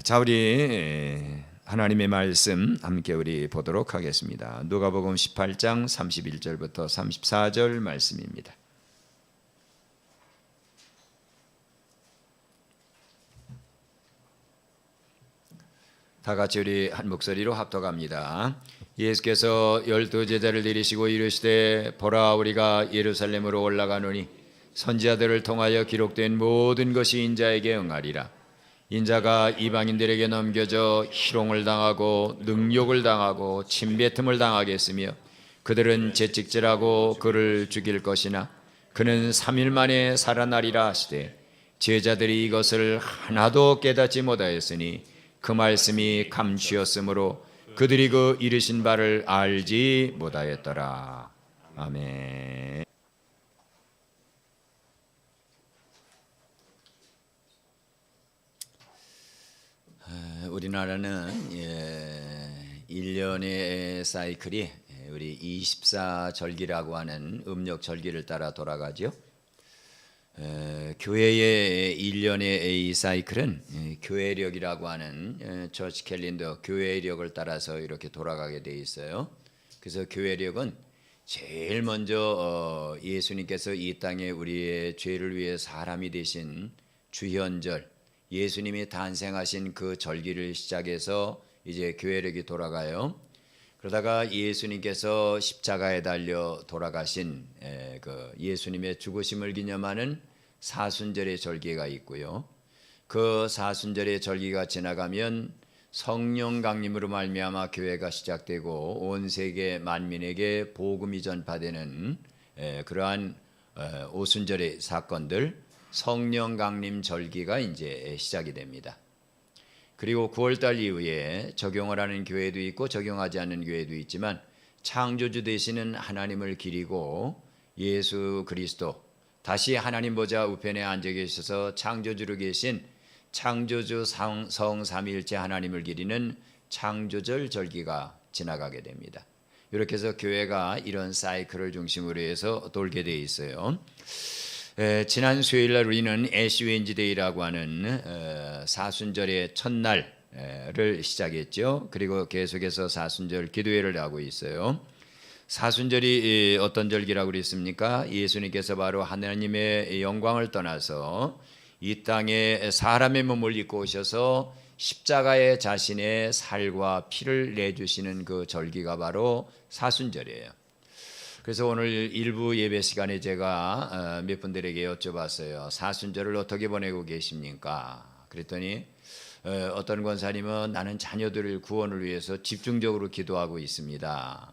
자, 우리 하나님의 말씀 함께 우리 보도록 하겠습니다. 누가복음 18장 31절부터 34절 말씀입니다. 다 같이 우리 한 목소리로 합독합니다. 예수께서 12제자를 데리시고 이르시되 보라, 우리가 예루살렘으로 올라가노니 선지자들을 통하여 기록된 모든 것이 인자에게 응하리라. 인자가 이방인들에게 넘겨져 희롱을 당하고 능욕을 당하고 침뱉음을 당하겠으며 그들은 채찍질하고 그를 죽일 것이나 그는 3일 만에 살아나리라 하시되 제자들이 이것을 하나도 깨닫지 못하였으니 그 말씀이 감추었으므로 그들이 그 이르신 바를 알지 못하였더라. 아멘. 우리나라는 1년의 사이클이 우리 24절기라고 하는 음력절기를 따라 돌아가죠. 교회의 1년의 이 사이클은 교회력이라고 하는 처치 캘린더 교회력을 따라서 이렇게 돌아가게 돼 있어요. 그래서 교회력은 제일 먼저 예수님께서 이 땅에 우리의 죄를 위해 사람이 되신 주현절, 예수님이 탄생하신 그 절기를 시작해서 이제 교회력이 돌아가요. 그러다가 예수님께서 십자가에 달려 돌아가신 그 예수님의 죽으심을 기념하는 사순절의 절기가 있고요. 그 사순절의 절기가 지나가면 성령 강림으로 말미암아 교회가 시작되고 온 세계 만민에게 복음이 전파되는 그러한 오순절의 사건들, 성령 강림 절기가 이제 시작이 됩니다. 그리고 9월달 이후에 적용을 하는 교회도 있고 적용하지 않는 교회도 있지만 창조주 되시는 하나님을 기리고 예수 그리스도 다시 하나님 보좌 우편에 앉아 계셔서 창조주로 계신 창조주 성 삼위일체 하나님을 기리는 창조절 절기가 지나가게 됩니다. 이렇게 해서 교회가 이런 사이클을 중심으로 해서 돌게 되어 있어요. 지난 수요일날 우리는 애쉬 웬즈데이라고 하는 사순절의 첫날을 시작했죠. 그리고 계속해서 사순절 기도회를 하고 있어요. 사순절이 어떤 절기라고 그랬습니까? 예수님께서 바로 하나님의 영광을 떠나서 이 땅에 사람의 몸을 입고 오셔서 십자가에 자신의 살과 피를 내주시는 그 절기가 바로 사순절이에요. 그래서 오늘 일부 예배 시간에 제가 몇 분들에게 여쭤봤어요. 사순절을 어떻게 보내고 계십니까? 그랬더니 어떤 권사님은 나는 자녀들 구원을 위해서 집중적으로 기도하고 있습니다.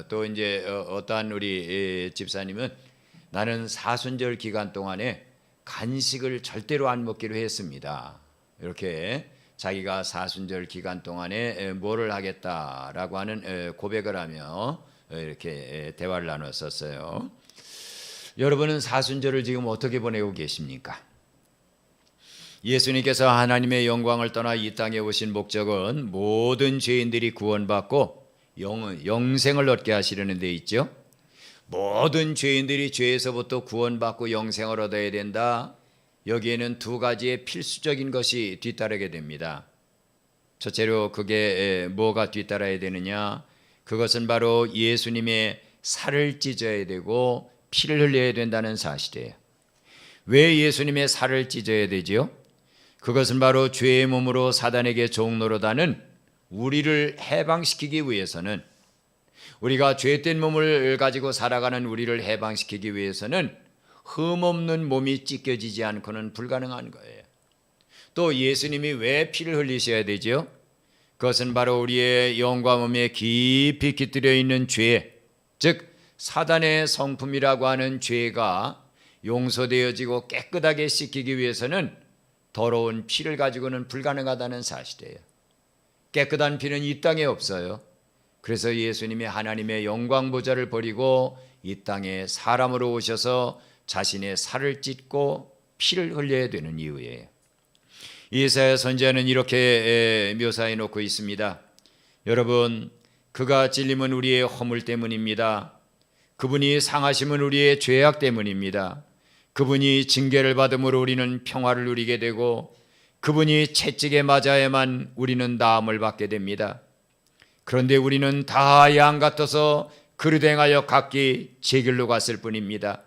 또 이제 어떠한 우리 집사님은 나는 사순절 기간 동안에 간식을 절대로 안 먹기로 했습니다. 이렇게 자기가 사순절 기간 동안에 뭐를 하겠다라고 하는 고백을 하며 이렇게 대화를 나눴었어요. 여러분은 사순절을 지금 어떻게 보내고 계십니까? 예수님께서 하나님의 영광을 떠나 이 땅에 오신 목적은 모든 죄인들이 구원받고 영생을 얻게 하시려는 데 있죠. 모든 죄인들이 죄에서부터 구원받고 영생을 얻어야 된다. 여기에는 두 가지의 필수적인 것이 뒤따르게 됩니다. 첫째로 그게 뭐가 뒤따라야 되느냐? 그것은 바로 예수님의 살을 찢어야 되고 피를 흘려야 된다는 사실이에요. 왜 예수님의 살을 찢어야 되지요? 그것은 바로 죄의 몸으로 사단에게 종노릇하는 우리를 해방시키기 위해서는, 우리가 죄된 몸을 가지고 살아가는 우리를 해방시키기 위해서는 흠없는 몸이 찢겨지지 않고는 불가능한 거예요. 또 예수님이 왜 피를 흘리셔야 되죠? 그것은 바로 우리의 영과 몸에 깊이 깃들여 있는 죄, 즉 사단의 성품이라고 하는 죄가 용서되어지고 깨끗하게 씻기기 위해서는 더러운 피를 가지고는 불가능하다는 사실이에요. 깨끗한 피는 이 땅에 없어요. 그래서 예수님이 하나님의 영광 보좌를 버리고 이 땅에 사람으로 오셔서 자신의 살을 찢고 피를 흘려야 되는 이유예요. 이사야 선지자는 이렇게 묘사해 놓고 있습니다. 여러분, 그가 찔림은 우리의 허물 때문입니다. 그분이 상하심은 우리의 죄악 때문입니다. 그분이 징계를 받음으로 우리는 평화를 누리게 되고 그분이 채찍에 맞아야만 우리는 나음을 받게 됩니다. 그런데 우리는 다 양 같아서 그릇 행하여 각기 제 길로 갔을 뿐입니다.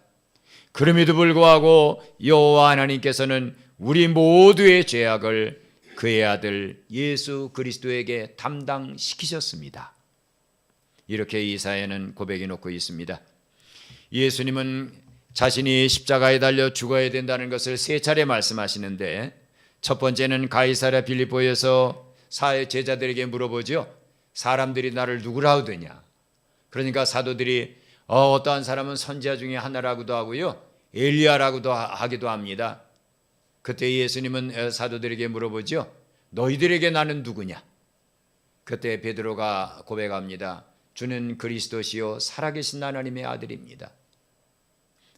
그럼에도 불구하고 여호와 하나님께서는 우리 모두의 죄악을 그의 아들 예수 그리스도에게 담당시키셨습니다. 이렇게 이사야는 고백해 놓고 있습니다. 예수님은 자신이 십자가에 달려 죽어야 된다는 것을 세 차례 말씀하시는데, 첫 번째는 가이사랴 빌립보에서 제자들에게 물어보죠. 사람들이 나를 누구라 하더냐. 그러니까 사도들이 어떠한 사람은 선지자 중에 하나라고도 하고요, 엘리야라고도 하기도 합니다. 그때 예수님은 사도들에게 물어보죠. 너희들에게 나는 누구냐? 그때 베드로가 고백합니다. 주는 그리스도시요 살아계신 하나님의 아들입니다.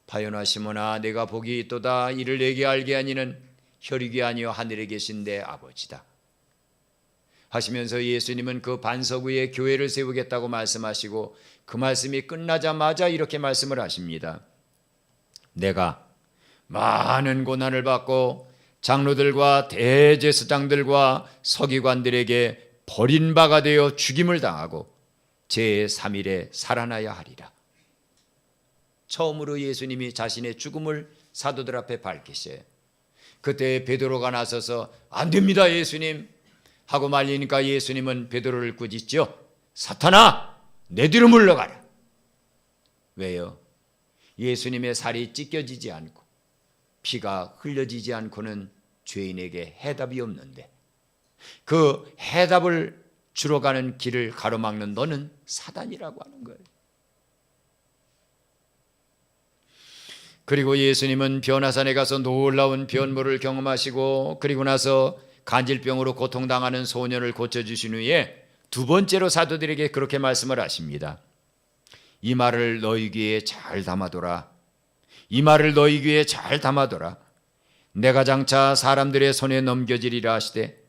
바요나 시몬아, 내가 복이 있도다. 이를 내게 알게 하니는 혈육이 아니요 하늘에 계신 내 아버지다 하시면서 예수님은 그 반석 위에 교회를 세우겠다고 말씀하시고, 그 말씀이 끝나자마자 이렇게 말씀을 하십니다. 내가 많은 고난을 받고 장로들과 대제사장들과 서기관들에게 버림바가 되어 죽임을 당하고 제3일에 살아나야 하리라. 처음으로 예수님이 자신의 죽음을 사도들 앞에 밝히셔요. 그때 베드로가 나서서 안 됩니다 예수님 하고 말리니까 예수님은 베드로를 꾸짖죠. 사탄아, 내 뒤로 물러가라. 왜요? 예수님의 살이 찢겨지지 않고 피가 흘려지지 않고는 죄인에게 해답이 없는데, 그 해답을 주러 가는 길을 가로막는 너는 사단이라고 하는 거예요. 그리고 예수님은 변화산에 가서 놀라운 변모를 경험하시고, 그리고 나서 간질병으로 고통당하는 소년을 고쳐주신 후에 두 번째로 사도들에게 그렇게 말씀을 하십니다. 이 말을 너희 귀에 잘 담아둬라. 이 말을 너희 귀에 잘 담아둬라. 내가 장차 사람들의 손에 넘겨지리라 하시되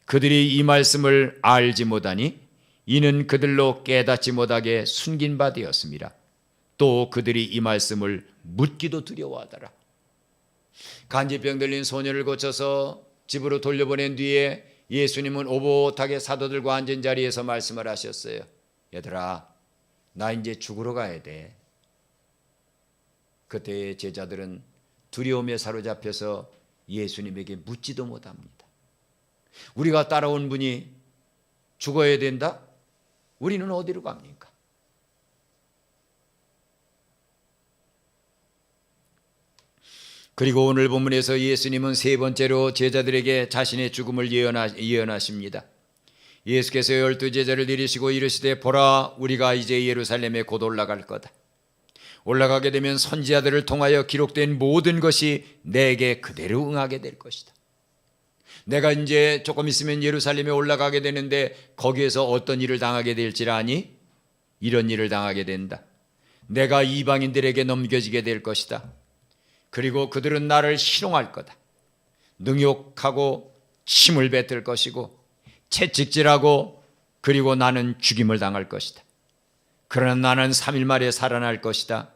그들이 이 말씀을 알지 못하니 이는 그들로 깨닫지 못하게 숨긴 바 되었습니다. 또 그들이 이 말씀을 묻기도 두려워하더라. 간질병 들린 소년을 고쳐서 집으로 돌려보낸 뒤에 예수님은 오붓하게 사도들과 앉은 자리에서 말씀을 하셨어요. 얘들아, 나 이제 죽으러 가야 돼. 그때 제자들은 두려움에 사로잡혀서 예수님에게 묻지도 못합니다. 우리가 따라온 분이 죽어야 된다? 우리는 어디로 갑니까? 그리고 오늘 본문에서 예수님은 세 번째로 제자들에게 자신의 죽음을 예언하십니다. 예수께서 12 제자를 내리시고 이르시되 보라, 우리가 이제 예루살렘에 곧 올라갈 거다. 올라가게 되면 선지자들을 통하여 기록된 모든 것이 내게 그대로 응하게 될 것이다. 내가 이제 조금 있으면 예루살렘에 올라가게 되는데 거기에서 어떤 일을 당하게 될지라 아니? 이런 일을 당하게 된다. 내가 이방인들에게 넘겨지게 될 것이다. 그리고 그들은 나를 희롱할 거다. 능욕하고 침을 뱉을 것이고 채찍질하고, 그리고 나는 죽임을 당할 것이다. 그러나 나는 3일 만에 살아날 것이다.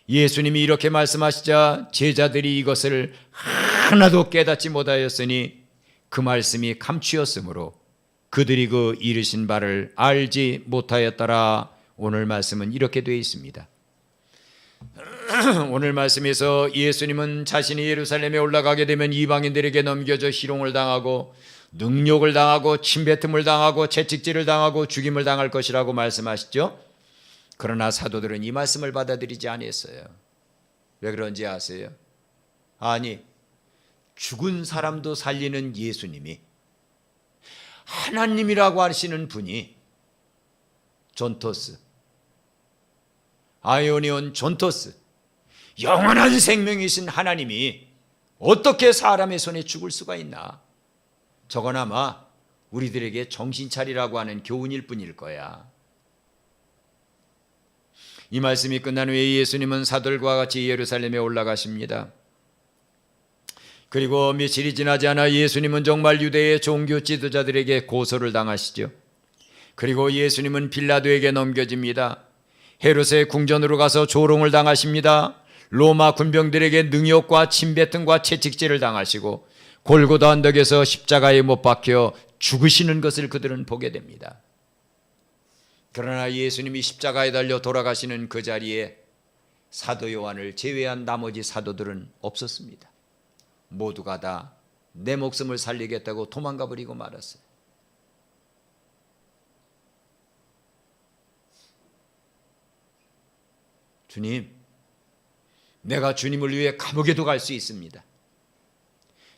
예수님이 이렇게 말씀하시자 제자들이 이것을 하나도 깨닫지 못하였으니 그 말씀이 감추었으므로 그들이 그 이르신 바를 알지 못하였더라. 오늘 말씀은 이렇게 되어 있습니다. 오늘 말씀에서 예수님은 자신이 예루살렘에 올라가게 되면 이방인들에게 넘겨져 희롱을 당하고 능욕을 당하고 침뱉음을 당하고 채찍질을 당하고 죽임을 당할 것이라고 말씀하시죠. 그러나 사도들은 이 말씀을 받아들이지 않았어요. 왜 그런지 아세요? 아니, 죽은 사람도 살리는 예수님이, 하나님이라고 하시는 분이, 존토스, 아이오니온 존토스, 영원한 생명이신 하나님이 어떻게 사람의 손에 죽을 수가 있나? 저건 아마 우리들에게 정신 차리라고 하는 교훈일 뿐일 거야. 이 말씀이 끝난 후에 예수님은 사도들과 같이 예루살렘에 올라가십니다. 그리고 며칠이 지나지 않아 예수님은 정말 유대의 종교 지도자들에게 고소를 당하시죠. 그리고 예수님은 빌라도에게 넘겨집니다. 헤롯의 궁전으로 가서 조롱을 당하십니다. 로마 군병들에게 능욕과 침뱉음과 채찍질을 당하시고 골고다 언덕에서 십자가에 못 박혀 죽으시는 것을 그들은 보게 됩니다. 그러나 예수님이 십자가에 달려 돌아가시는 그 자리에 사도 요한을 제외한 나머지 사도들은 없었습니다. 모두가 다 내 목숨을 살리겠다고 도망가 버리고 말았어요. 주님, 내가 주님을 위해 감옥에도 갈 수 있습니다.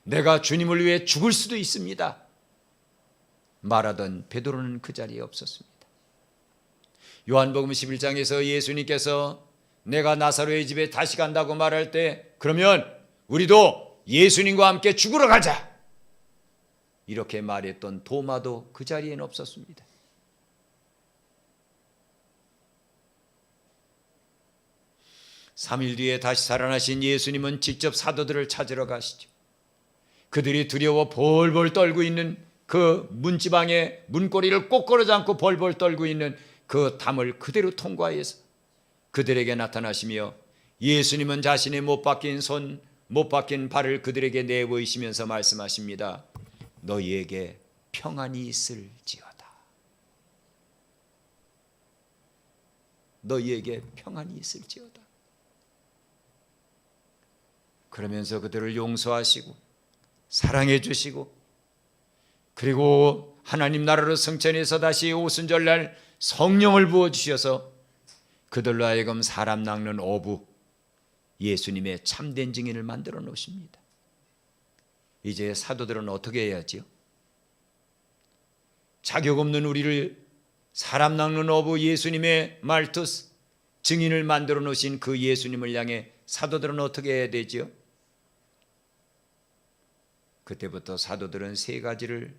내가 주님을 위해 죽을 수도 있습니다. 말하던 베드로는 그 자리에 없었습니다. 요한복음 11장에서 예수님께서 내가 나사로의 집에 다시 간다고 말할 때 그러면 우리도 예수님과 함께 죽으러 가자, 이렇게 말했던 도마도 그 자리에는 없었습니다. (3일) 뒤에 다시 살아나신 예수님은 직접 사도들을 찾으러 가시죠. 그들이 두려워 벌벌 떨고 있는 그 문지방에 문고리를 꼭 걸어지 않고 벌벌 떨고 있는 그 담을 그대로 통과해서 그들에게 나타나시며 예수님은 자신의 못 박힌 손, 못 박힌 발을 그들에게 내보이시면서 말씀하십니다. 너희에게 평안이 있을지어다. 너희에게 평안이 있을지어다. 그러면서 그들을 용서하시고 사랑해 주시고, 그리고 하나님 나라로 승천해서 다시 오순절날 성령을 부어주셔서 그들로 하여금 사람 낚는 어부, 예수님의 참된 증인을 만들어 놓으십니다. 이제 사도들은 어떻게 해야지요? 자격 없는 우리를 사람 낚는 어부 예수님의 말투 증인을 만들어 놓으신 그 예수님을 향해 사도들은 어떻게 해야 되지요? 그때부터 사도들은 세 가지를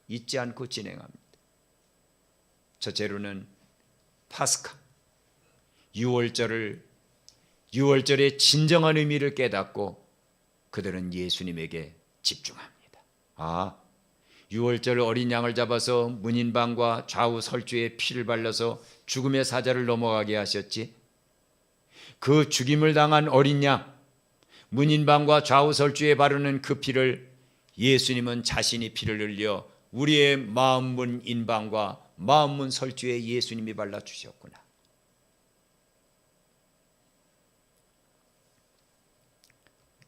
잊지 않고 진행합니다. 첫째로는 파스카, 유월절의 진정한 의미를 깨닫고 그들은 예수님에게 집중합니다. 유월절 어린 양을 잡아서 문인방과 좌우 설주에 피를 발라서 죽음의 사자를 넘어가게 하셨지. 그 죽임을 당한 어린 양, 문인방과 좌우 설주에 바르는 그 피를 예수님은 자신이 피를 흘려 우리의 마음문 인방과 마음문 설주에 예수님이 발라주셨구나.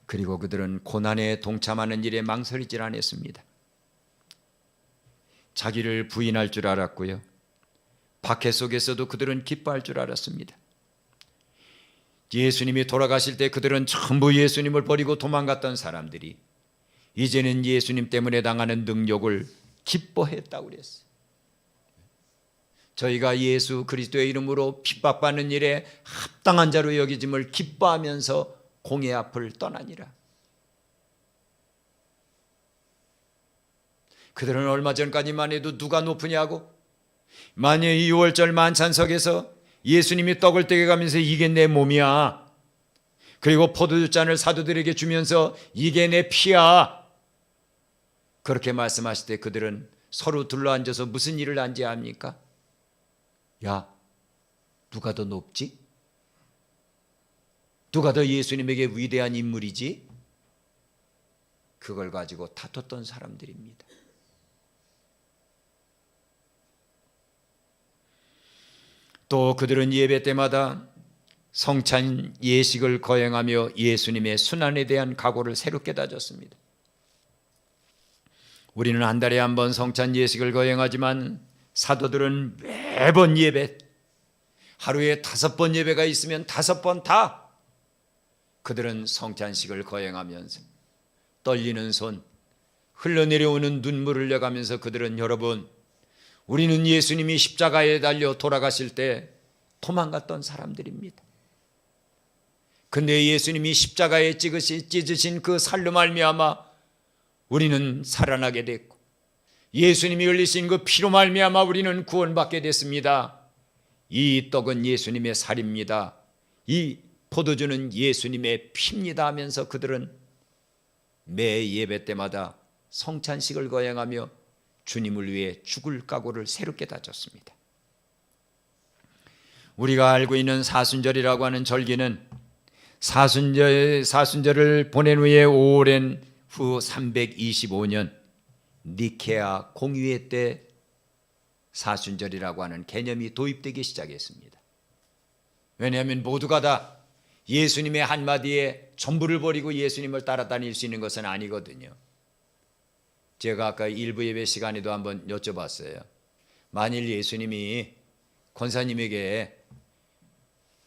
그리고 그들은 고난에 동참하는 일에 망설이질 않았습니다. 자기를 부인할 줄 알았고요, 박해 속에서도 그들은 기뻐할 줄 알았습니다. 예수님이 돌아가실 때 그들은 전부 예수님을 버리고 도망갔던 사람들이 이제는 예수님 때문에 당하는 능욕을 기뻐했다고 그랬어요. 저희가 예수 그리스도의 이름으로 핍박받는 일에 합당한 자로 여기짐을 기뻐하면서 공의 앞을 떠나니라. 그들은 얼마 전까지만 해도 누가 높으냐고, 만일 2월절 만찬석에서 예수님이 떡을 떼어가면서 이게 내 몸이야, 그리고 포도주잔을 사도들에게 주면서 이게 내 피야, 그렇게 말씀하실 때 그들은 서로 둘러앉아서 무슨 일을 안지합니까? 야, 누가 더 높지? 누가 더 예수님에게 위대한 인물이지? 그걸 가지고 다퉜던 사람들입니다. 또 그들은 예배 때마다 성찬 예식을 거행하며 예수님의 순환에 대한 각오를 새롭게 다졌습니다. 우리는 한 달에 한 번 성찬 예식을 거행하지만 사도들은 매번 예배, 하루에 5번 예배가 있으면 5번 다 그들은 성찬식을 거행하면서 떨리는 손, 흘러내려오는 눈물을 흘려가면서 그들은, 여러분, 우리는 예수님이 십자가에 달려 돌아가실 때 도망갔던 사람들입니다. 근데 예수님이 십자가에 찢으신 그 살로 말미암아 우리는 살아나게 됐고, 예수님이 흘리신 그 피로 말미암아 우리는 구원받게 됐습니다. 이 떡은 예수님의 살입니다. 이 포도주는 예수님의 피입니다 하면서 그들은 매 예배 때마다 성찬식을 거행하며 주님을 위해 죽을 각오를 새롭게 다졌습니다. 우리가 알고 있는 사순절이라고 하는 절기는 사순절을 보낸 후에 오랜 후 325년 니케아 공의회 때 사순절이라고 하는 개념이 도입되기 시작했습니다. 왜냐하면 모두가 다 예수님의 한마디에 전부를 버리고 예수님을 따라다닐 수 있는 것은 아니거든요. 제가 아까 일부 예배 시간에도 한번 여쭤봤어요. 만일 예수님이 권사님에게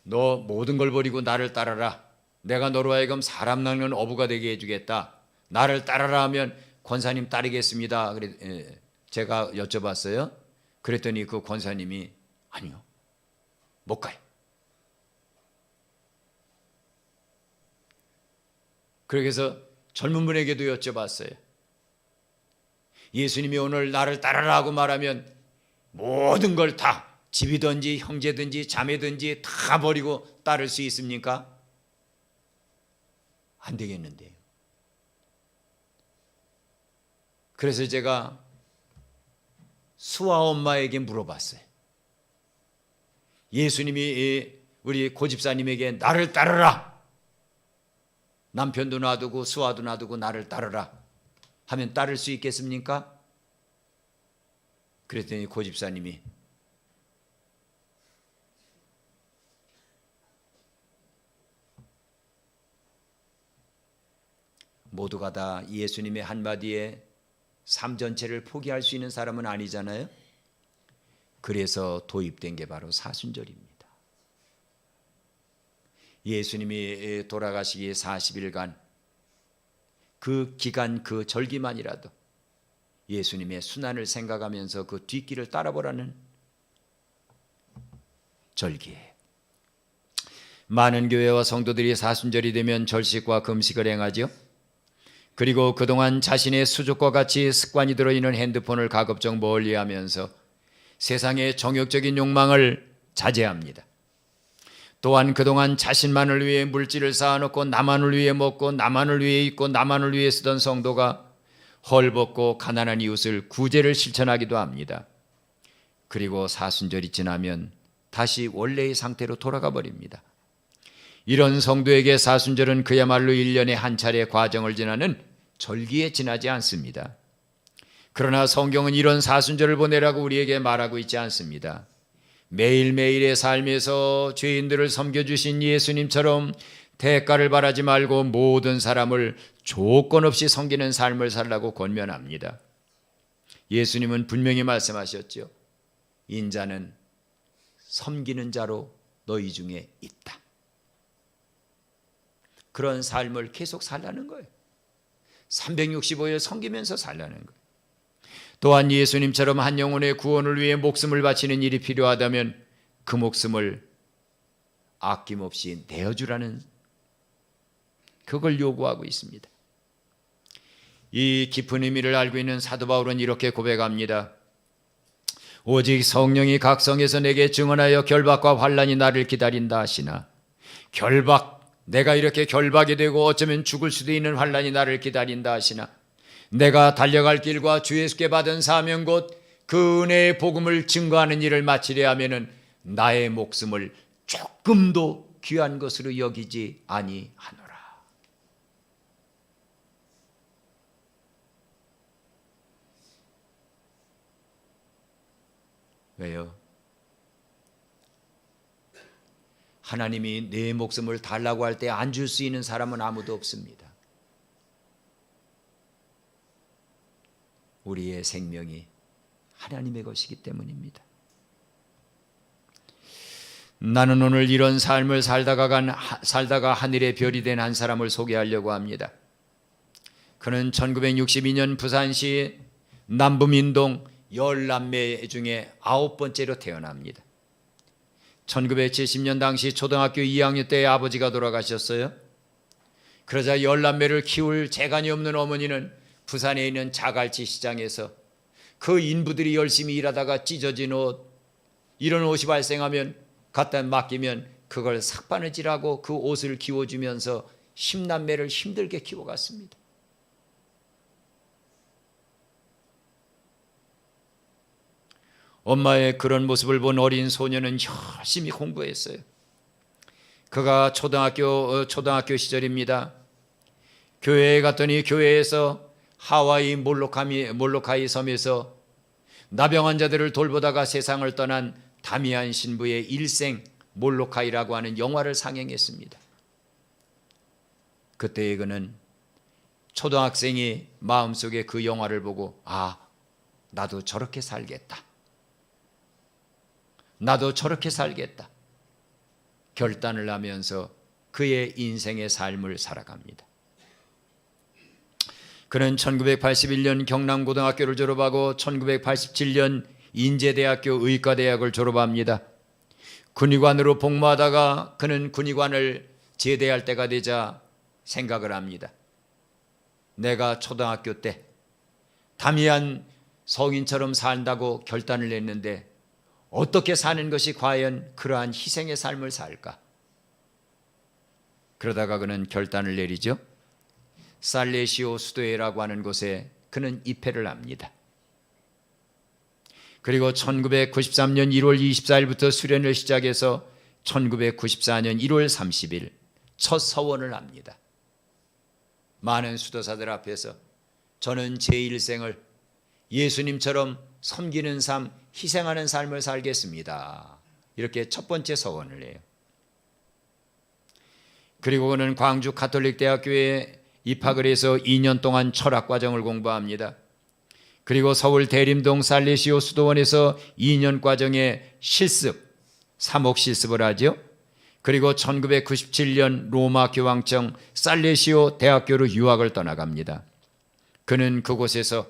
너 모든 걸 버리고 나를 따라라, 내가 너로 하여금 사람 낚는 어부가 되게 해주겠다, 나를 따라라 하면 권사님 따르겠습니다. 제가 여쭤봤어요. 그랬더니 그 권사님이 아니요, 못 가요. 그래서 젊은 분에게도 여쭤봤어요. 예수님이 오늘 나를 따라라 하고 말하면 모든 걸 다, 집이든지 형제든지 자매든지 다 버리고 따를 수 있습니까? 안 되겠는데요. 그래서 제가 수아 엄마에게 물어봤어요. 예수님이 우리 고집사님에게 나를 따르라, 남편도 놔두고 수아도 놔두고 나를 따르라 하면 따를 수 있겠습니까? 그랬더니 고집사님이 모두가 다 예수님의 한마디에 삶 전체를 포기할 수 있는 사람은 아니잖아요. 그래서 도입된 게 바로 사순절입니다. 예수님이 돌아가시기 40일간 그 기간, 그 절기만이라도 예수님의 순환을 생각하면서 그 뒷길을 따라보라는 절기예요. 많은 교회와 성도들이 사순절이 되면 절식과 금식을 행하죠. 그리고 그동안 자신의 수족과 같이 습관이 들어있는 핸드폰을 가급적 멀리하면서 세상의 정욕적인 욕망을 자제합니다. 또한 그동안 자신만을 위해 물질을 쌓아놓고 나만을 위해 먹고 나만을 위해 입고 나만을 위해 쓰던 성도가 헐벗고 가난한 이웃을 구제를 실천하기도 합니다. 그리고 사순절이 지나면 다시 원래의 상태로 돌아가 버립니다. 이런 성도에게 사순절은 그야말로 1년에 한 차례 과정을 지나는 절기에 지나지 않습니다. 그러나 성경은 이런 사순절을 보내라고 우리에게 말하고 있지 않습니다. 매일매일의 삶에서 죄인들을 섬겨주신 예수님처럼 대가를 바라지 말고 모든 사람을 조건 없이 섬기는 삶을 살라고 권면합니다. 예수님은 분명히 말씀하셨죠. 인자는 섬기는 자로 너희 중에 있다. 그런 삶을 계속 살라는 거예요. 365일 섬기면서 살라는 거예요. 또한 예수님처럼 한 영혼의 구원을 위해 목숨을 바치는 일이 필요하다면 그 목숨을 아낌없이 내어주라는, 그걸 요구하고 있습니다. 이 깊은 의미를 알고 있는 사도 바울은 이렇게 고백합니다. 오직 성령이 각성해서 내게 증언하여 결박과 환난이 나를 기다린다 하시나, 결박, 내가 이렇게 결박이 되고 어쩌면 죽을 수도 있는 환난이 나를 기다린다 하시나, 내가 달려갈 길과 주 예수께 받은 사명 곧 그 은혜의 복음을 증거하는 일을 마치려 하면은 나의 목숨을 조금도 귀한 것으로 여기지 아니하노라. 왜요? 하나님이 내 목숨을 달라고 할 때 안 줄 수 있는 사람은 아무도 없습니다. 우리의 생명이 하나님의 것이기 때문입니다. 나는 오늘 이런 삶을 살다가 하늘의 별이 된 한 사람을 소개하려고 합니다. 그는 1962년 부산시 남부민동 10남매 중에 9번째로 태어납니다. 1970년 당시 초등학교 2학년 때 아버지가 돌아가셨어요. 그러자 10남매를 키울 재간이 없는 어머니는 부산에 있는 자갈치 시장에서 그 인부들이 열심히 일하다가 찢어진 옷, 이런 옷이 발생하면 갖다 맡기면 그걸 삭바느질하고 그 옷을 키워주면서 10남매를 힘들게 키워갔습니다. 엄마의 그런 모습을 본 어린 소녀는 열심히 공부했어요. 그가 초등학교 시절입니다. 교회에 갔더니 교회에서 하와이 몰로카이 섬에서 나병 환자들을 돌보다가 세상을 떠난 다미안 신부의 일생 몰로카이라고 하는 영화를 상영했습니다. 그때에 그는 초등학생이 마음속에 그 영화를 보고 나도 저렇게 살겠다. 나도 저렇게 살겠다. 결단을 하면서 그의 인생의 삶을 살아갑니다. 그는 1981년 경남고등학교를 졸업하고 1987년 인제대학교 의과대학을 졸업합니다. 군의관으로 복무하다가 그는 군의관을 제대할 때가 되자 생각을 합니다. 내가 초등학교 때 다미안 성인처럼 산다고 결단을 했는데 어떻게 사는 것이 과연 그러한 희생의 삶을 살까? 그러다가 그는 결단을 내리죠. 살레시오 수도회라고 하는 곳에 그는 입회를 합니다. 그리고 1993년 1월 24일부터 수련을 시작해서 1994년 1월 30일 첫 서원을 합니다. 많은 수도사들 앞에서 저는 제1생을 예수님처럼 섬기는 삶, 희생하는 삶을 살겠습니다. 이렇게 첫 번째 서원을 해요. 그리고 그는 광주 가톨릭대학교에 입학을 해서 2년 동안 철학과정을 공부합니다. 그리고 서울 대림동 살레시오 수도원에서 2년 과정의 실습, 3억 실습을 하죠. 그리고 1997년 로마 교황청 살레시오 대학교로 유학을 떠나갑니다. 그는 그곳에서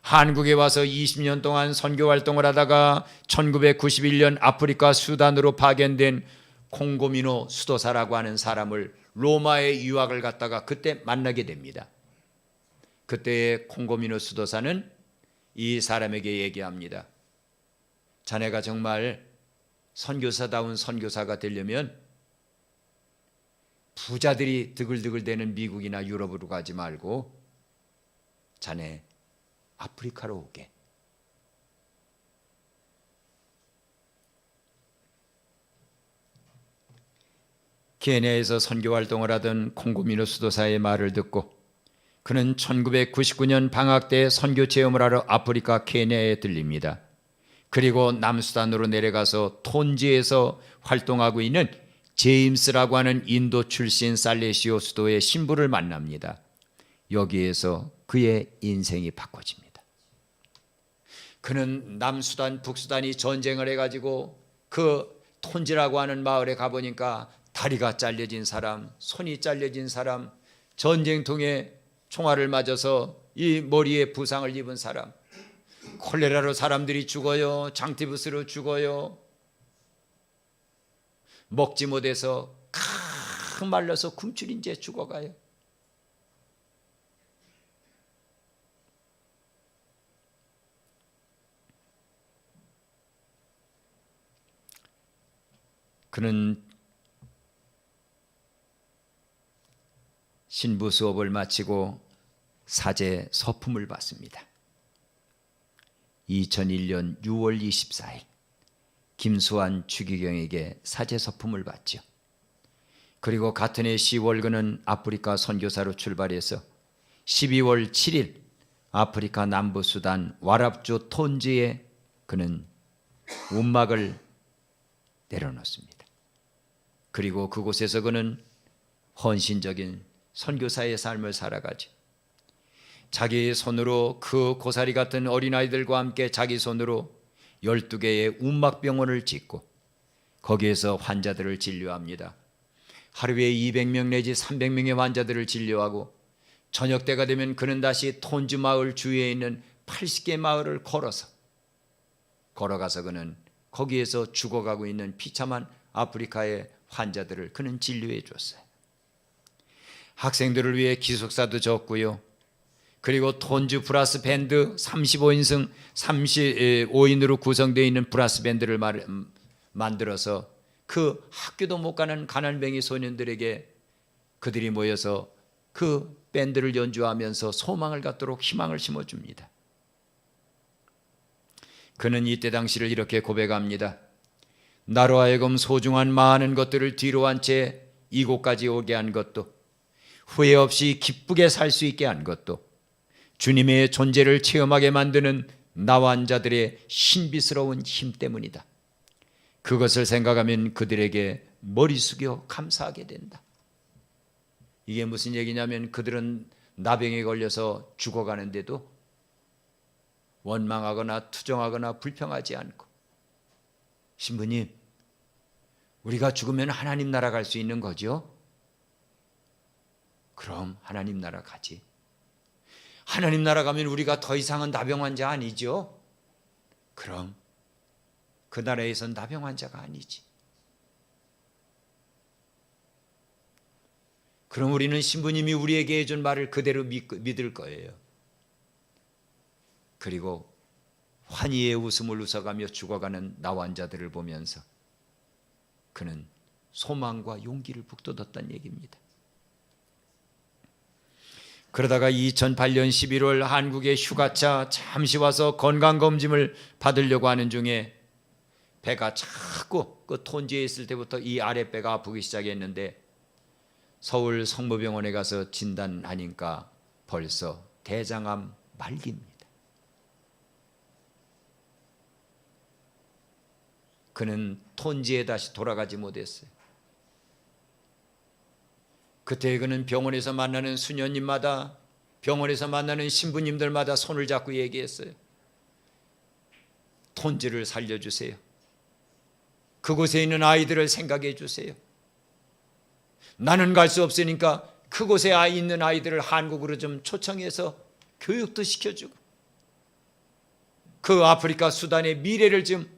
한국에 와서 20년 동안 선교 활동을 하다가 1991년 아프리카 수단으로 파견된 콩고미노 수도사라고 하는 사람을 로마에 유학을 갔다가 그때 만나게 됩니다. 그때의 콩고미노 수도사는 이 사람에게 얘기합니다. 자네가 정말 선교사다운 선교사가 되려면 부자들이 드글드글대는 미국이나 유럽으로 가지 말고 자네 아프리카로 오게. 케냐에서 선교 활동을 하던 콩고미노 수도사의 말을 듣고 그는 1999년 방학 때 선교 체험을 하러 아프리카 케냐에 들립니다. 그리고 남수단으로 내려가서 톤지에서 활동하고 있는 제임스라고 하는 인도 출신 살레시오 수도의 신부를 만납니다. 여기에서 그의 인생이 바꿔집니다. 그는 남수단, 북수단이 전쟁을 해가지고 그 톤지라고 하는 마을에 가보니까 다리가 잘려진 사람, 손이 잘려진 사람, 전쟁통에 총알을 맞아서 이 머리에 부상을 입은 사람, 콜레라로 사람들이 죽어요. 장티푸스로 죽어요. 먹지 못해서 칵 말라서 굶주린 채 죽어가요. 그는 신부 수업을 마치고 사제 서품을 받습니다. 2001년 6월 24일 김수환 추기경에게 사제 서품을 받죠. 그리고 같은 해 10월 그는 아프리카 선교사로 출발해서 12월 7일 아프리카 남부 수단 와랍주 톤지에 그는 움막을 내려놓습니다. 그리고 그곳에서 그는 헌신적인 선교사의 삶을 살아가죠. 자기 손으로 그 고사리 같은 어린아이들과 함께 자기 손으로 12개의 움막병원을 짓고 거기에서 환자들을 진료합니다. 하루에 200명 내지 300명의 환자들을 진료하고 저녁 때가 되면 그는 다시 톤즈 마을 주위에 있는 80개 마을을 걸어가서 그는 거기에서 죽어가고 있는 비참한 아프리카의 환자들을 그는 진료해 줬어요. 학생들을 위해 기숙사도 줬고요. 그리고 톤즈 브라스 밴드 35인승 35인으로 구성되어 있는 브라스 밴드를 만들어서 그 학교도 못 가는 가난뱅이 소년들에게 그들이 모여서 그 밴드를 연주하면서 소망을 갖도록 희망을 심어줍니다. 그는 이때 당시를 이렇게 고백합니다. 나로 하여금 소중한 많은 것들을 뒤로 한 채 이곳까지 오게 한 것도 후회 없이 기쁘게 살 수 있게 한 것도 주님의 존재를 체험하게 만드는 나환자들의 신비스러운 힘 때문이다. 그것을 생각하면 그들에게 머리 숙여 감사하게 된다. 이게 무슨 얘기냐면 그들은 나병에 걸려서 죽어가는데도 원망하거나 투정하거나 불평하지 않고, 신부님, 우리가 죽으면 하나님 나라 갈 수 있는 거죠? 그럼 하나님 나라 가지. 하나님 나라 가면 우리가 더 이상은 나병 환자 아니죠? 그럼 그 나라에선 나병 환자가 아니지. 그럼 우리는 신부님이 우리에게 해준 말을 그대로 믿을 거예요. 그리고 환희의 웃음을 웃어가며 죽어가는 나환자들을 보면서 그는 소망과 용기를 북돋았다는 얘기입니다. 그러다가 2008년 11월 한국에 휴가차 잠시 와서 건강검진을 받으려고 하는 중에 배가 자꾸 그 톤지에 있을 때부터 이 아랫배가 아프기 시작했는데 서울 성모병원에 가서 진단하니까 벌써 대장암 말기입니다. 그는 톤지에 다시 돌아가지 못했어요. 그때 그는 병원에서 만나는 수녀님마다, 병원에서 만나는 신부님들마다 손을 잡고 얘기했어요. 톤지를 살려주세요. 그곳에 있는 아이들을 생각해 주세요. 나는 갈 수 없으니까 그곳에 있는 아이들을 한국으로 좀 초청해서 교육도 시켜주고 그 아프리카 수단의 미래를 좀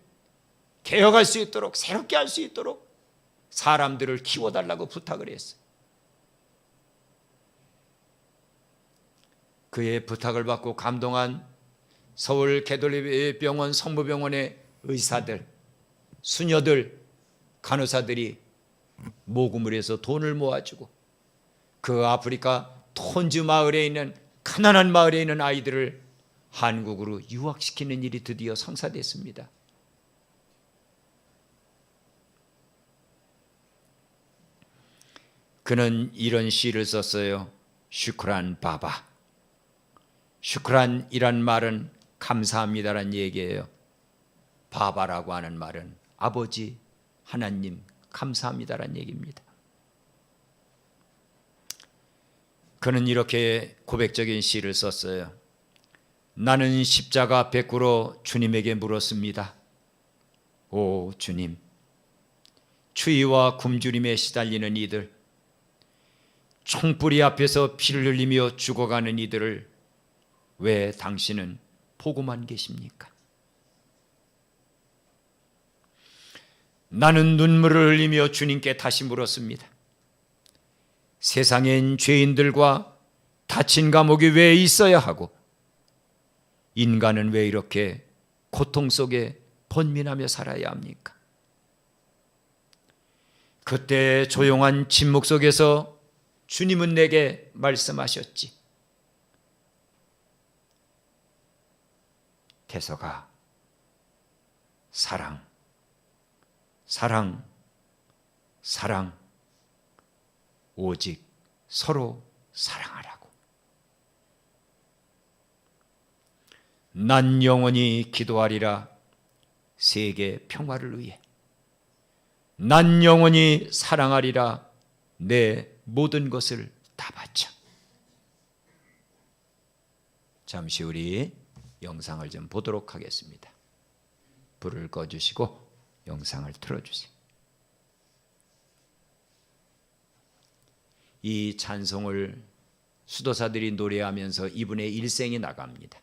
개혁할 수 있도록, 새롭게 할 수 있도록 사람들을 키워달라고 부탁을 했어요. 그의 부탁을 받고 감동한 서울 개돌리병원 성모병원의 의사들, 수녀들, 간호사들이 모금을 해서 돈을 모아주고 그 아프리카 톤즈 마을에 있는, 가난한 마을에 있는 아이들을 한국으로 유학시키는 일이 드디어 성사됐습니다. 그는 이런 시를 썼어요. 슈크란 바바. 슈크란이란 말은 감사합니다란 얘기예요. 바바라고 하는 말은 아버지 하나님 감사합니다란 얘기입니다. 그는 이렇게 고백적인 시를 썼어요. 나는 십자가 백구로 주님에게 물었습니다. 오 주님, 추위와 굶주림에 시달리는 이들, 총뿌리 앞에서 피를 흘리며 죽어가는 이들을 왜 당신은 보고만 계십니까? 나는 눈물을 흘리며 주님께 다시 물었습니다. 세상엔 죄인들과 닫힌 감옥이 왜 있어야 하고 인간은 왜 이렇게 고통 속에 번민하며 살아야 합니까? 그때 조용한 침묵 속에서 주님은 내게 말씀하셨지. 태서가 사랑, 사랑, 사랑, 오직 서로 사랑하라고. 난 영원히 기도하리라 세계 평화를 위해. 난 영원히 사랑하리라 내 모든 것을 다 바쳐. 잠시 우리 영상을 좀 보도록 하겠습니다. 불을 꺼주시고 영상을 틀어주세요. 이 찬송을 수도사들이 노래하면서 이분의 일생이 나갑니다.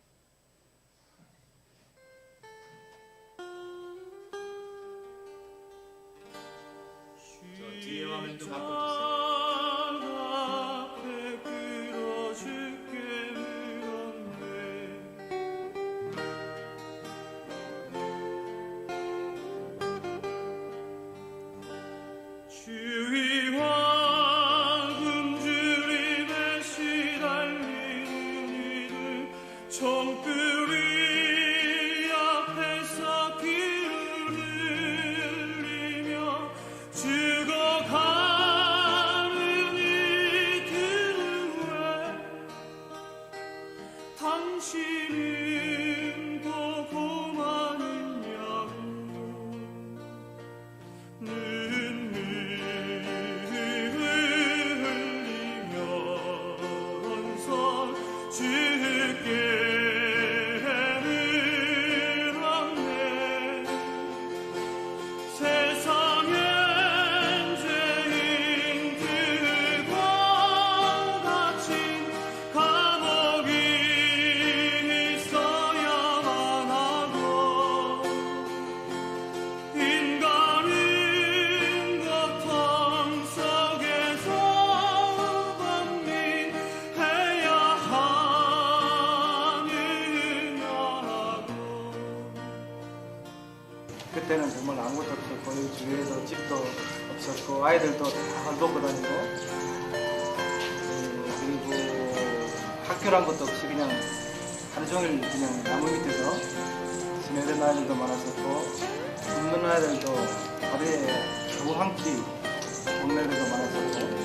저 뒤에 화면 좀 바꿔주세요. 죽어가 그때는 정말 아무것도 없었고 이 주위에도 집도 없었고 아이들도 다 놓고 다니고 그리고 학교란 것도 없이 그냥 하루 종일 그냥 나무 밑에서 지내는 아이들도 많았었고 굶는 아이들도 하루에 겨우 한 끼 먹는 애들도 많았었고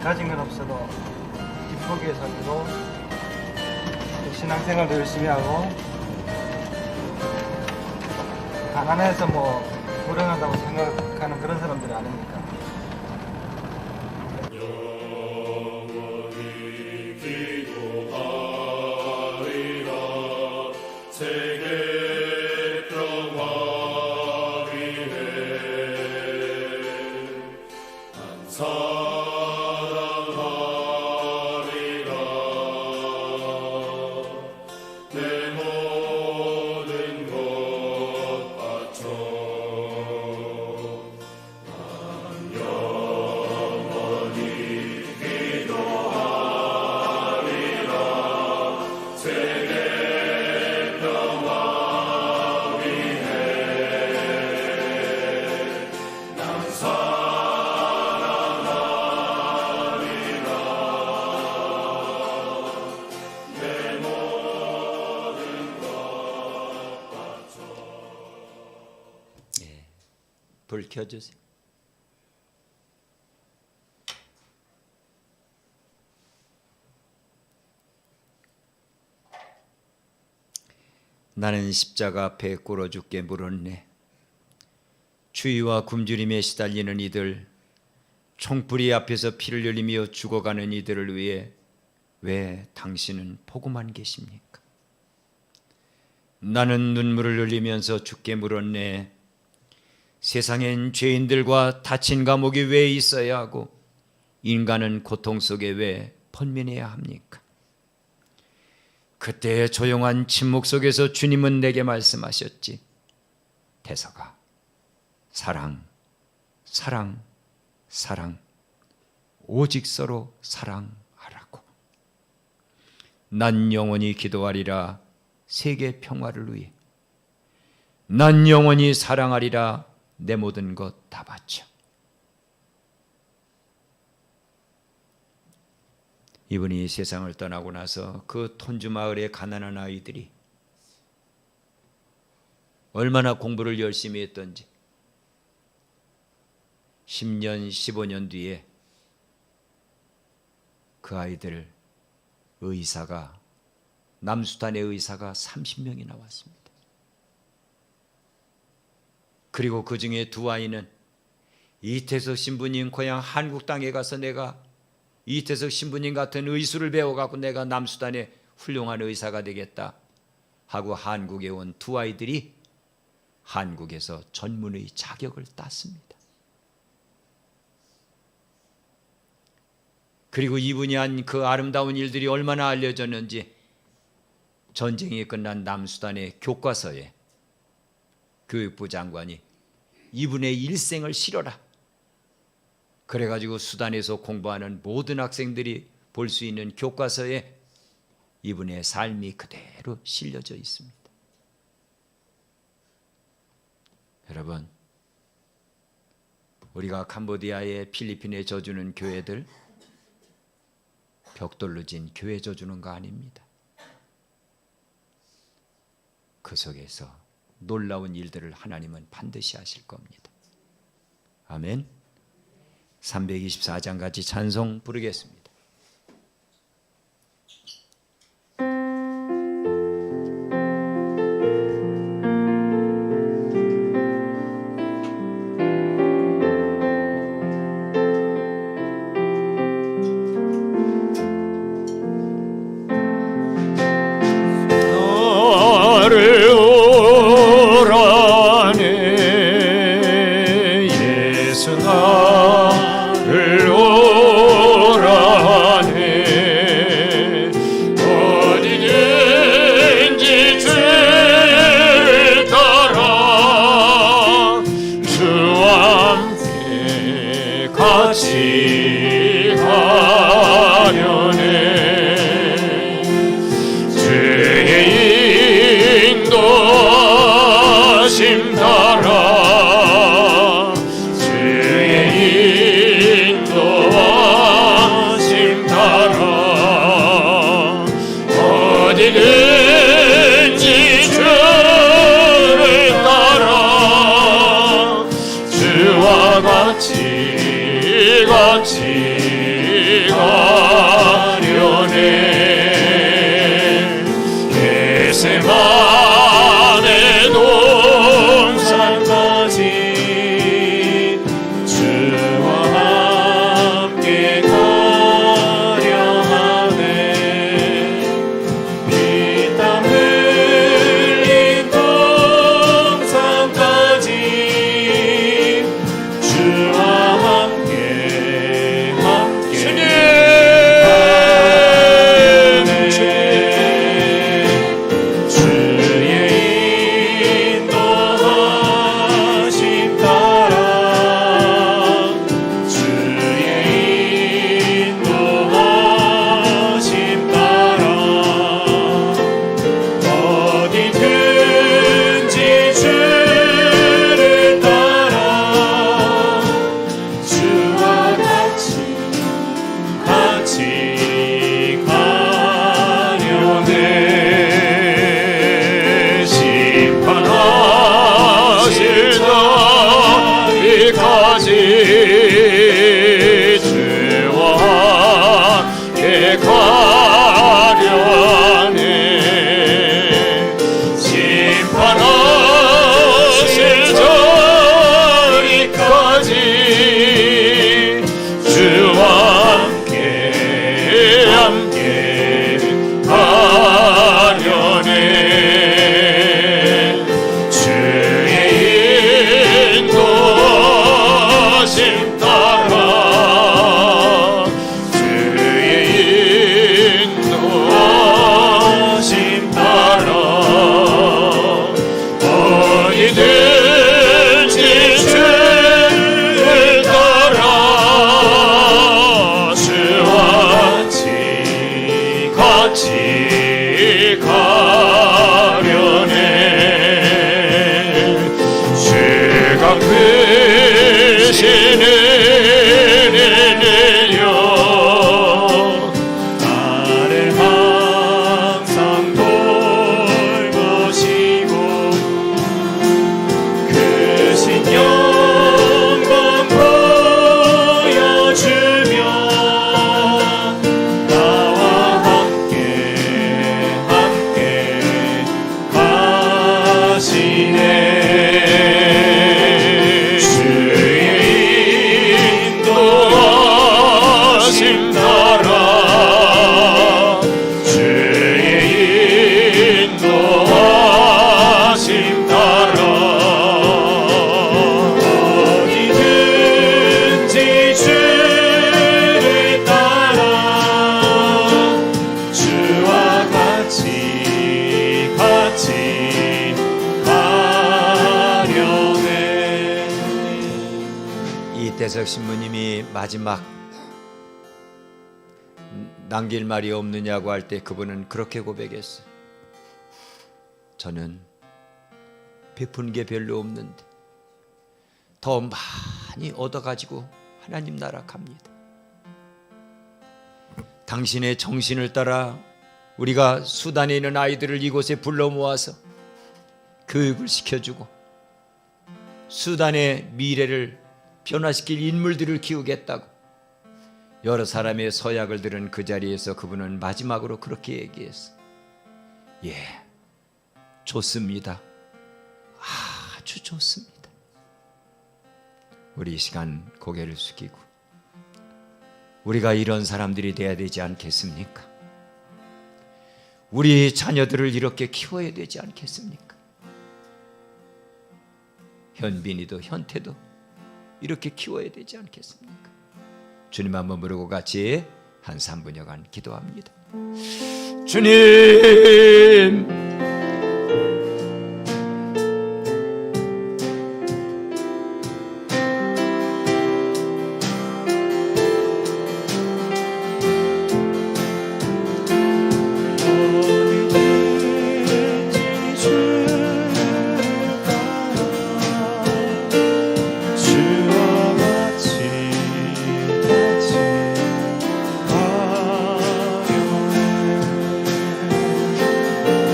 가진 건 없어도 기쁘게 살고 신앙생활도 열심히 하고 가난해서 뭐 불행하다고 생각하는 그런 사람들이 아닙니까? 영원히 기도하리라 세계 평화 위해 한 사랑하리라 내 모든 것 바쳐 난 영원히 기도하리라 세계 평화 위해 난 사랑하리라 내 모든 것 바쳐 불 켜주세요. 나는 십자가 앞에 꿇어 죽게 물었네. 추위와 굶주림에 시달리는 이들, 총불이 앞에서 피를 흘리며 죽어가는 이들을 위해 왜 당신은 보고만 계십니까? 나는 눈물을 흘리면서 주께 물었네. 세상엔 죄인들과 닫힌 감옥이 왜 있어야 하고 인간은 고통 속에 왜 번민해야 합니까? 그때 조용한 침묵 속에서 주님은 내게 말씀하셨지. 태서가 사랑, 사랑, 사랑, 오직 서로 사랑하라고. 난 영원히 기도하리라 세계 평화를 위해. 난 영원히 사랑하리라 내 모든 것 다 바쳐. 이분이 세상을 떠나고 나서 그 톤주 마을의 가난한 아이들이 얼마나 공부를 열심히 했던지 10년, 15년 뒤에 그 아이들 의사가 남수단의 의사가 30명이 나왔습니다. 그리고 그 중에 두 아이는 이태석 신부님 고향 한국 땅에 가서 내가 이태석 신부님 같은 의술을 배워갖고 내가 남수단의 훌륭한 의사가 되겠다 하고 한국에 온 두 아이들이 한국에서 전문의 자격을 땄습니다. 그리고 이분이 한 그 아름다운 일들이 얼마나 알려졌는지 전쟁이 끝난 남수단의 교과서에 교육부 장관이 이분의 일생을 실어라. 그래가지고 수단에서 공부하는 모든 학생들이 볼 수 있는 교과서에 이분의 삶이 그대로 실려져 있습니다. 여러분, 우리가 캄보디아에 필리핀에 져주는 교회들 벽돌로 진 교회 져주는 거 아닙니다. 그 속에서 놀라운 일들을 하나님은 반드시 하실 겁니다. 아멘. 324장 같이 찬송 부르겠습니다. 가려네 심판하실 저리까지 주와 함께 가려네 주의 인도하심 따라 주의 인도하심 따라 어디든지 주를 따라 주와 같이 가려네 주가 크신 은혜를 내려 나를 항상 돌보시고 크신 영광 보여주며 나와 함께 가시네 주의 인도하심 따라 주의 인도하심 따라 어디든지 주를 따라 주와 같이 가려네. 이태석 신부님이 마지막 남길 말이 없느냐고 할 때 그분은 그렇게 고백했어요. 저는 베푼 게 별로 없는데 더 많이 얻어가지고 하나님 나라 갑니다. 당신의 정신을 따라 우리가 수단에 있는 아이들을 이곳에 불러 모아서 교육을 시켜주고 수단의 미래를 변화시킬 인물들을 키우겠다고 여러 사람의 서약을 들은 그 자리에서 그분은 마지막으로 그렇게 얘기했어. 예, 좋습니다. 아주 좋습니다. 우리 이 시간 고개를 숙이고 우리가 이런 사람들이 돼야 되지 않겠습니까? 우리 자녀들을 이렇게 키워야 되지 않겠습니까? 현빈이도 현태도 이렇게 키워야 되지 않겠습니까? 주님 한번 부르고 같이 한 3분여간 기도합니다. 주님,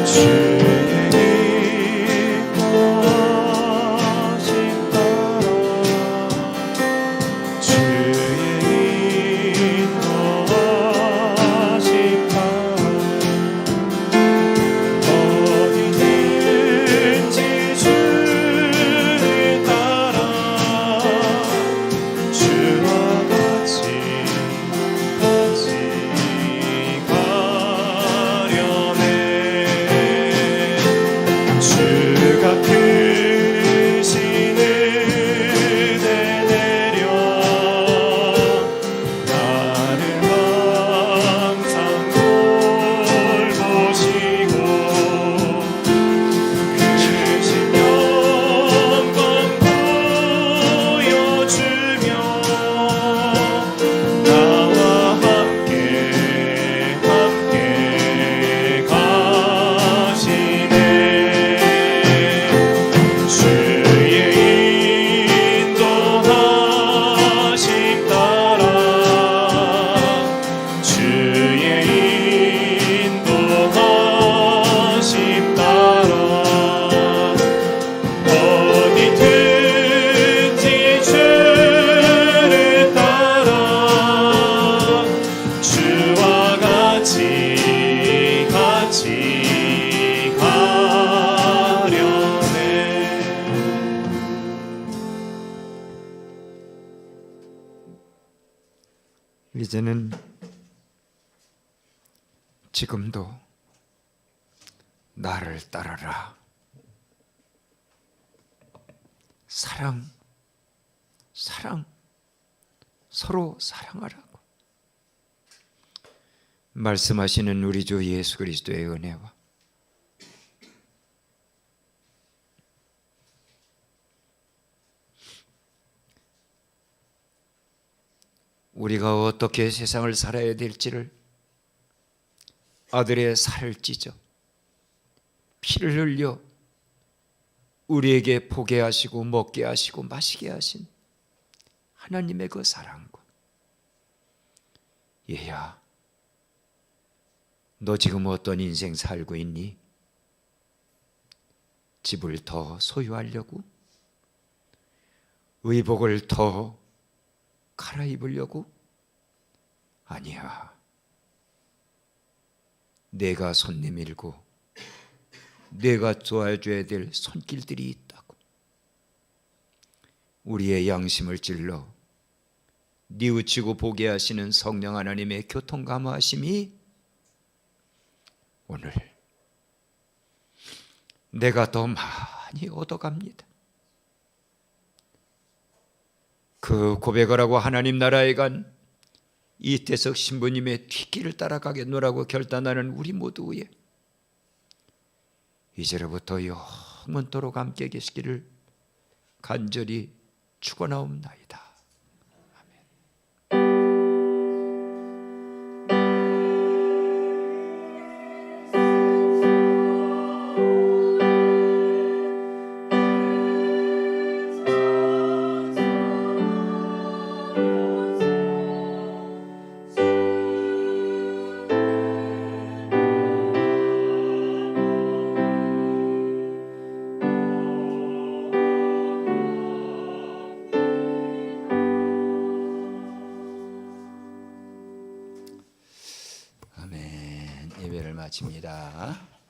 주와 이제는 지금도 나를 따르라. 사랑, 서로 사랑하라고 말씀하시는 우리 주 예수 그리스도의 은혜와 우리가 어떻게 세상을 살아야 될지를 아들의 살을 찢어 피를 흘려 우리에게 보게 하시고 먹게 하시고 마시게 하신 하나님의 그 사랑과 얘야, 너 지금 어떤 인생 살고 있니? 집을 더 소유하려고? 의복을 더 갈아입으려고? 아니야. 내가 손 내밀고 내가 도와줘야 될 손길들이 있다고. 우리의 양심을 찔러 뉘우치고 보게 하시는 성령 하나님의 교통감화하심이 오늘 내가 더 많이 얻어갑니다. 그 고백을 하고 하나님 나라에 간 이태석 신부님의 뒷길을 따라가겠노라고 결단하는 우리 모두의 이제로부터 영원토록 함께 계시기를 간절히 축원하옵나이다. 아멘. 예배를 마칩니다.